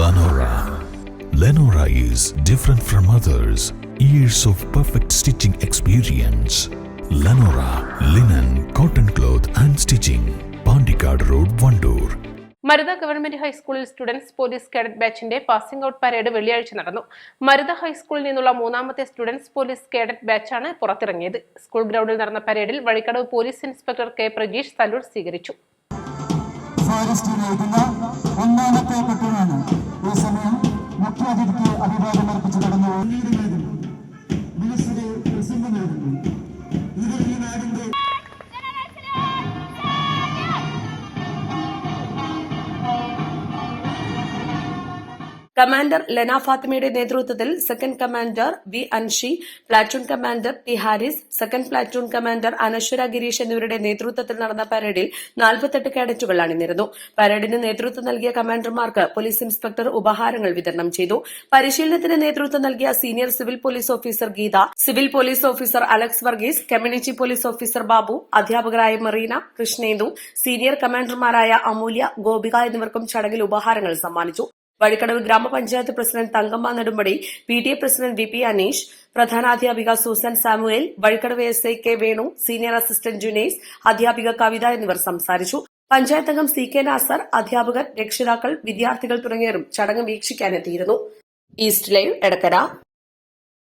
Lenora. Lenora is different from others. Years of perfect stitching experience. Lenora linen, cotton cloth and stitching. Pandikad Road, Vandoor. Marutha government ഹൈസ്കൂളിൽ students police cadet ബാച്ചിന്റെ passing out parade വെള്ളിയാഴ്ച നടന്നു. മരുത ഹൈസ്കൂളിൽ നിന്നുള്ള മൂന്നാമത്തെ students police cadet ബാച്ചാണ് പുറത്തിറങ്ങിയത്. School ഗ്രൗണ്ടിൽ നടന്ന പരേഡിൽ Vazhikkadavu police inspector K Prajeesh salute സ്വീകരിച്ചു. കമാൻഡർ ലെന ഫാത്തിമയുടെ നേതൃത്വത്തിൽ second commander V Anshi, platoon commander T Haris, second platoon commander Anaswara Gireesh എന്നിവരുടെ നേതൃത്വത്തിൽ നടന്ന പരേഡിൽ 48 കേഡറ്റുകൾ അണിനിരന്നു. പരേഡിന് നേതൃത്വം നൽകിയ കമാൻഡർമാർക്ക് പോലീസ് ഇൻസ്പെക്ടർ ഉപഹാരങ്ങൾ വിതരണം ചെയ്തു. പരിശീലനത്തിന് നേതൃത്വം നൽകിയ senior civil police officer Geetha, civil police officer Alex Varghese, community police officer Babu, അധ്യാപകരായ മെറീന, കൃഷ്ണേന്ദു, സീനിയർ കമാൻഡർമാരായ അമൂല്യ, ഗോപിക എന്നിവർക്കും ചടങ്ങിൽ ഉപഹാരങ്ങൾ സമ്മാനിച്ചു. വഴിക്കടവ് ഗ്രാമപഞ്ചായത്ത് president Thankamma Nedumpadi, PTA president VP Aneesh, പ്രധാനാധ്യാപിക Susan Samuel, Vazhikkadavu SI K Venu, senior assistant Junais, അധ്യാപിക കവിത എന്നിവർ സംസാരിച്ചു. പഞ്ചായത്ത് അംഗം CK നാസർ, അധ്യാപകർ, രക്ഷിതാക്കൾ, വിദ്യാർത്ഥികൾ തുടങ്ങിയവരും ചടങ്ങ് വീക്ഷിക്കാനെത്തിയിരുന്നു. East live Edakkara.